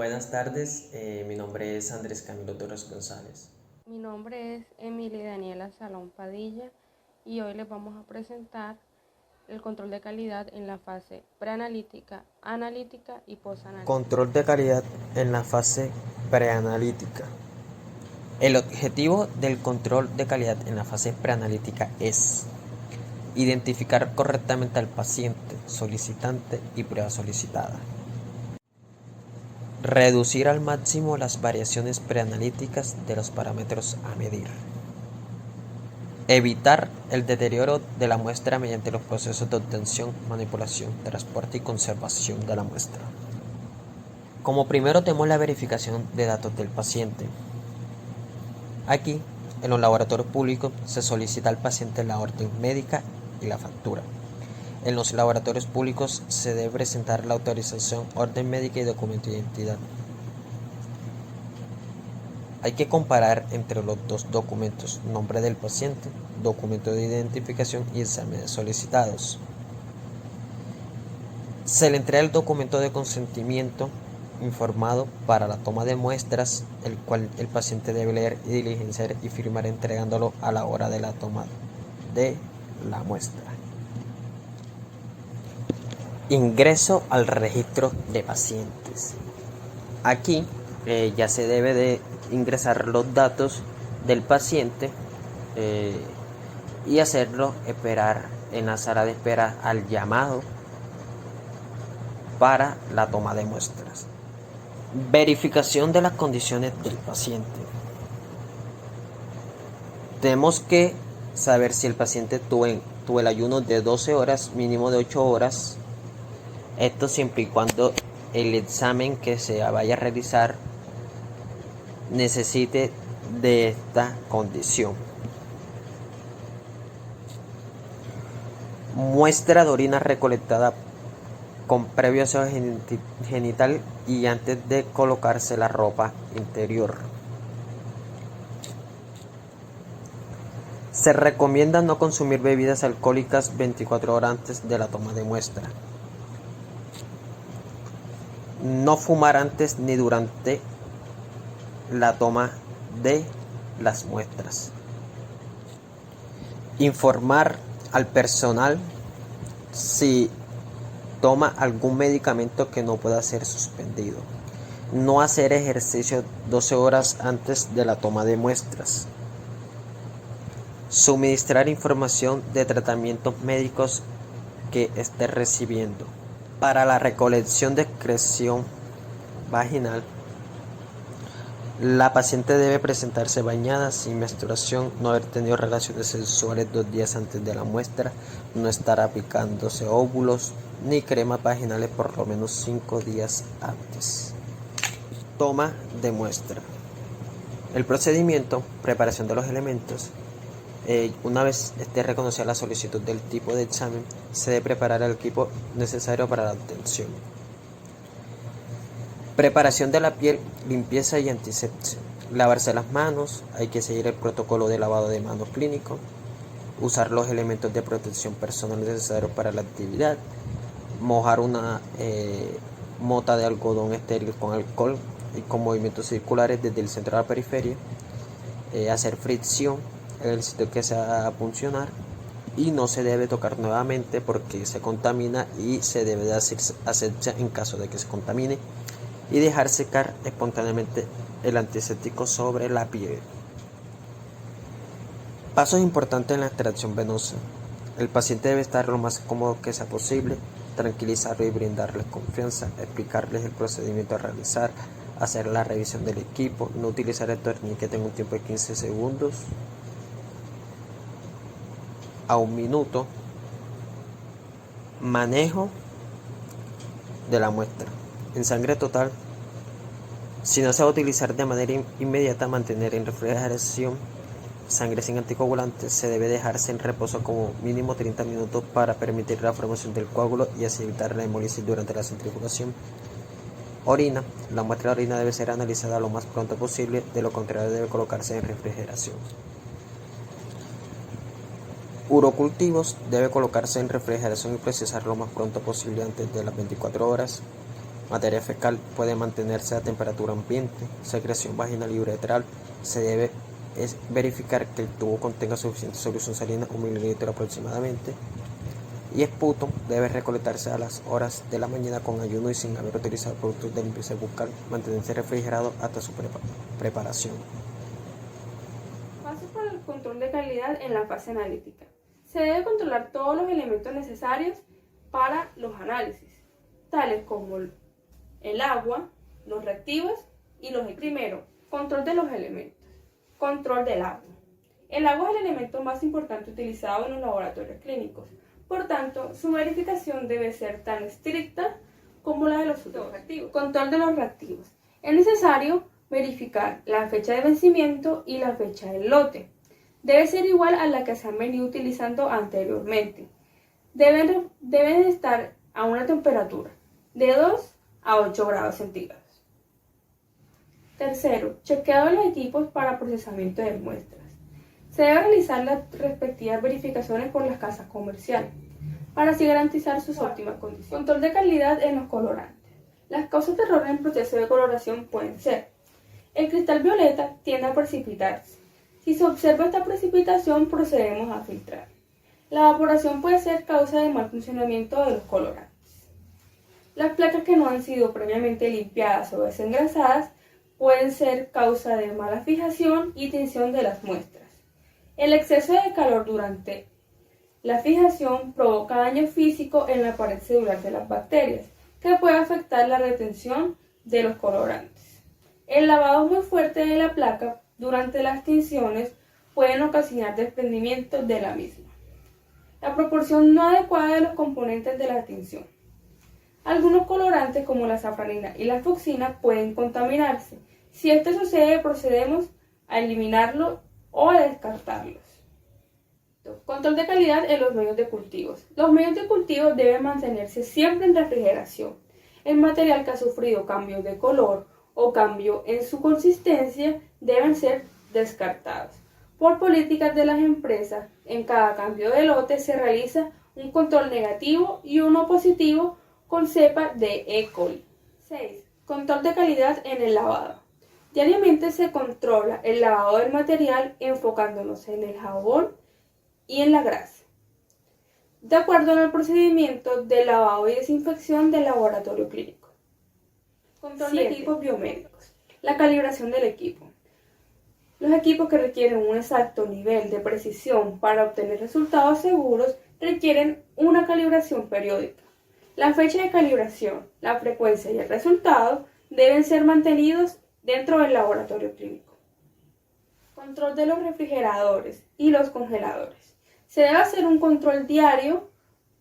Buenas tardes, mi nombre es Andrés Camilo Torres González. Mi nombre es Emilia Daniela Salón Padilla y hoy les vamos a presentar el control de calidad en la fase preanalítica, analítica y posanalítica. Control de calidad en la fase preanalítica. El objetivo del control de calidad en la fase preanalítica es identificar correctamente al paciente, solicitante y prueba solicitada. Reducir al máximo las variaciones preanalíticas de los parámetros a medir. Evitar el deterioro de la muestra mediante los procesos de obtención, manipulación, transporte y conservación de la muestra. Como primero tenemos la verificación de datos del paciente. Aquí, en los laboratorios públicos, se solicita al paciente la orden médica y la factura. En los laboratorios públicos se debe presentar la autorización, orden médica y documento de identidad. Hay que comparar entre los dos documentos: nombre del paciente, documento de identificación y exámenes solicitados. Se le entrega el documento de consentimiento informado para la toma de muestras, el cual el paciente debe leer y diligenciar y firmar entregándolo a la hora de la toma de la muestra. Ingreso al registro de pacientes. Aquí ya se debe de ingresar los datos del paciente y hacerlo esperar en la sala de espera al llamado para la toma de muestras. Verificación de las condiciones del paciente. Tenemos que saber si el paciente tuvo el ayuno de 12 horas, mínimo de 8 horas. Esto siempre y cuando el examen que se vaya a realizar necesite de esta condición. Muestra de orina recolectada con previo aseo genital y antes de colocarse la ropa interior. Se recomienda no consumir bebidas alcohólicas 24 horas antes de la toma de muestra. No fumar antes ni durante la toma de las muestras. Informar al personal si toma algún medicamento que no pueda ser suspendido. No hacer ejercicio 12 horas antes de la toma de muestras. Suministrar información de tratamientos médicos que esté recibiendo. Para la recolección de excreción vaginal, la paciente debe presentarse bañada, sin menstruación, no haber tenido relaciones sexuales 2 días antes de la muestra, no estar aplicándose óvulos ni cremas vaginales por lo menos 5 días antes. Toma de muestra. El procedimiento: preparación de los elementos. Una vez esté reconocida la solicitud del tipo de examen, se debe preparar el equipo necesario para la obtención. Preparación de la piel, limpieza y antisepsia. Lavarse las manos, hay que seguir el protocolo de lavado de manos clínico. Usar los elementos de protección personal necesarios para la actividad. Mojar una mota de algodón estéril con alcohol y con movimientos circulares desde el centro a la periferia. Hacer fricción en el sitio que se va a puncionar y no se debe tocar nuevamente porque se contamina y se debe de hacer asepsia en caso de que se contamine y dejar secar espontáneamente el antiséptico sobre la piel. Pasos importantes en la extracción venosa. El paciente debe estar lo más cómodo que sea posible, tranquilizarlo y brindarles confianza, explicarles el procedimiento a realizar, hacer la revisión del equipo, no utilizar el torniquete en un tiempo de 15 segundos a 1 minuto. Manejo de la muestra. En sangre total, si no se va a utilizar de manera inmediata, mantener en refrigeración. Sangre sin anticoagulantes se debe dejarse en reposo como mínimo 30 minutos para permitir la formación del coágulo y así evitar la hemólisis durante la centrifugación. Orina. La muestra de orina debe ser analizada lo más pronto posible, de lo contrario debe colocarse en refrigeración. Urocultivos. Debe colocarse en refrigeración y procesar lo más pronto posible antes de las 24 horas. materia fecal puede mantenerse a temperatura ambiente, secreción vaginal y uretral. Se debe verificar que el tubo contenga suficiente solución salina, 1 mililitro aproximadamente. Y esputo debe recolectarse a las horas de la mañana con ayuno y sin haber utilizado productos de limpieza bucal. Mantenerse refrigerado hasta su preparación. Pasos para el control de calidad en la fase analítica. Se debe controlar todos los elementos necesarios para los análisis, tales como el agua, los reactivos y los. Primero, control de los elementos. Control del agua. El agua es el elemento más importante utilizado en los laboratorios clínicos. Por tanto, su verificación debe ser tan estricta como la de los otros reactivos. Control de los reactivos. Es necesario verificar la fecha de vencimiento y la fecha del lote. Debe ser igual a la que se han venido utilizando anteriormente. Deben estar a una temperatura de 2 a 8 grados centígrados. Tercero, chequeo de los equipos para procesamiento de muestras. Se debe realizar las respectivas verificaciones por las casas comerciales para así garantizar sus óptimas condiciones. Control de calidad en los colorantes. Las causas de error en el proceso de coloración pueden ser: el cristal violeta tiende a precipitarse. Si se observa esta precipitación, procedemos a filtrar. La evaporación puede ser causa de mal funcionamiento de los colorantes. Las placas que no han sido previamente limpiadas o desengrasadas pueden ser causa de mala fijación y tinción de las muestras. El exceso de calor durante la fijación provoca daño físico en la pared celular de las bacterias, que puede afectar la retención de los colorantes. El lavado muy fuerte de la placa durante las tinciones pueden ocasionar desprendimiento de la misma. La proporción no adecuada de los componentes de la tinción. Algunos colorantes como la safranina y la fucsina pueden contaminarse. Si esto sucede, procedemos a eliminarlo o a descartarlos. Control de calidad en los medios de cultivos. Los medios de cultivo deben mantenerse siempre en refrigeración. El material que ha sufrido cambios de color o cambio en su consistencia deben ser descartados. Por políticas de las empresas, en cada cambio de lote se realiza un control negativo y uno positivo con cepa de E. coli. 6. Control de calidad en el lavado. Diariamente se controla el lavado del material enfocándonos en el jabón y en la grasa, de acuerdo al procedimiento de lavado y desinfección del laboratorio clínico. Control de equipos biomédicos. La calibración del equipo. Los equipos que requieren un exacto nivel de precisión para obtener resultados seguros requieren una calibración periódica. La fecha de calibración, la frecuencia y el resultado deben ser mantenidos dentro del laboratorio clínico. Control de los refrigeradores y los congeladores. Se debe hacer un control diario,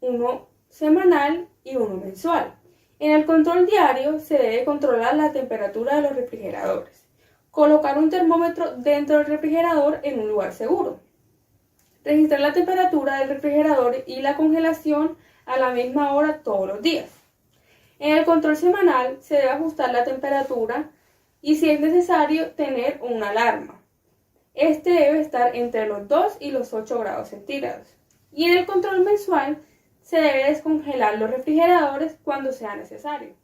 uno semanal y uno mensual. En el control diario se debe controlar la temperatura de los refrigeradores, colocar un termómetro dentro del refrigerador en un lugar seguro, registrar la temperatura del refrigerador y la congelación a la misma hora todos los días. En el control semanal se debe ajustar la temperatura y, si es necesario, tener una alarma. Este debe estar entre los 2 y los 8 grados centígrados. Y en el control mensual se debe descongelar los refrigeradores cuando sea necesario.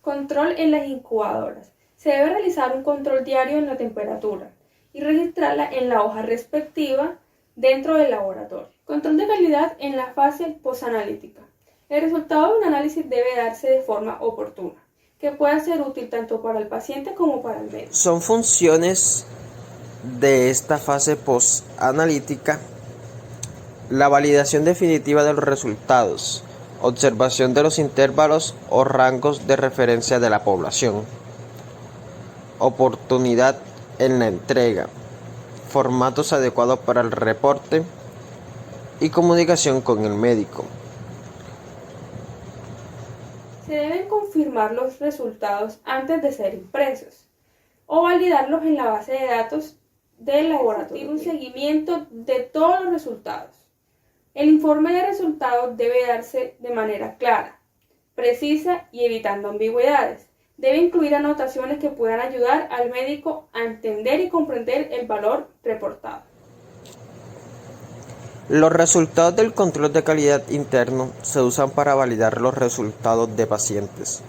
Control en las incubadoras. Se debe realizar un control diario en la temperatura y registrarla en la hoja respectiva dentro del laboratorio. Control de calidad en la fase posanalítica. El resultado de un análisis debe darse de forma oportuna, que pueda ser útil tanto para el paciente como para el médico. Son funciones de esta fase posanalítica: la validación definitiva de los resultados, observación de los intervalos o rangos de referencia de la población, oportunidad en la entrega, formatos adecuados para el reporte y comunicación con el médico. Se deben confirmar los resultados antes de ser impresos o validarlos en la base de datos del laboratorio. Y un seguimiento de todos los resultados. El informe de resultados debe darse de manera clara, precisa y evitando ambigüedades. Debe incluir anotaciones que puedan ayudar al médico a entender y comprender el valor reportado. Los resultados del control de calidad interno se usan para validar los resultados de pacientes.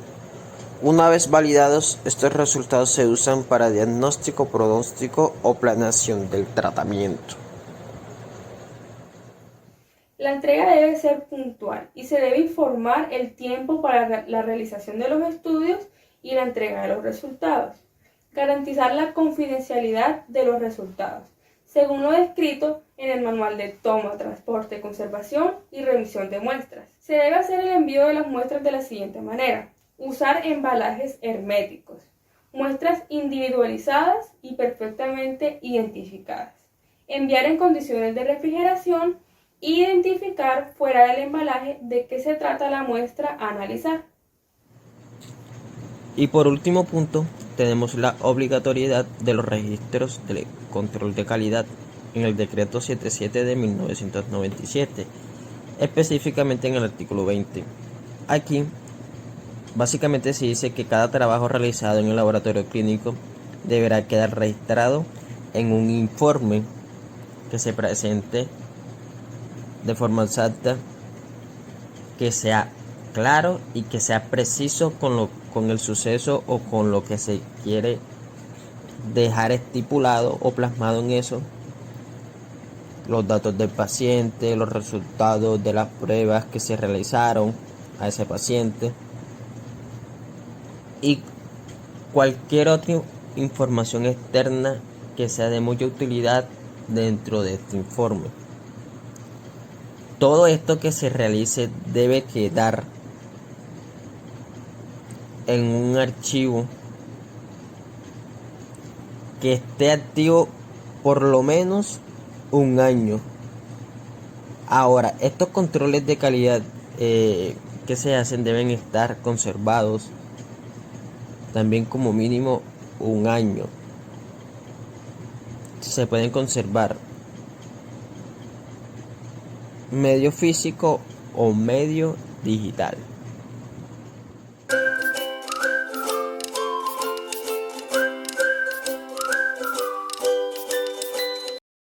Una vez validados, estos resultados se usan para diagnóstico, pronóstico o planeación del tratamiento. La entrega debe ser puntual y se debe informar el tiempo para la realización de los estudios y la entrega de los resultados. Garantizar la confidencialidad de los resultados, según lo descrito en el Manual de Toma, Transporte, Conservación y Remisión de Muestras. Se debe hacer el envío de las muestras de la siguiente manera: usar embalajes herméticos, muestras individualizadas y perfectamente identificadas, enviar en condiciones de refrigeración, identificar fuera del embalaje de qué se trata la muestra a analizar. Y por último punto, tenemos la obligatoriedad de los registros de control de calidad en el decreto 77 de 1997, específicamente en el artículo 20. Aquí, básicamente se dice que cada trabajo realizado en el laboratorio clínico deberá quedar registrado en un informe que se presente de forma exacta, que sea claro y que sea preciso con el suceso o con lo que se quiere dejar estipulado o plasmado en eso, los datos del paciente, los resultados de las pruebas que se realizaron a ese paciente y cualquier otra información externa que sea de mucha utilidad dentro de este informe. Todo esto que se realice debe quedar en un archivo que esté activo por lo menos un año. Ahora, estos controles de calidad que se hacen deben estar conservados también como mínimo un año. Se pueden conservar medio físico o medio digital.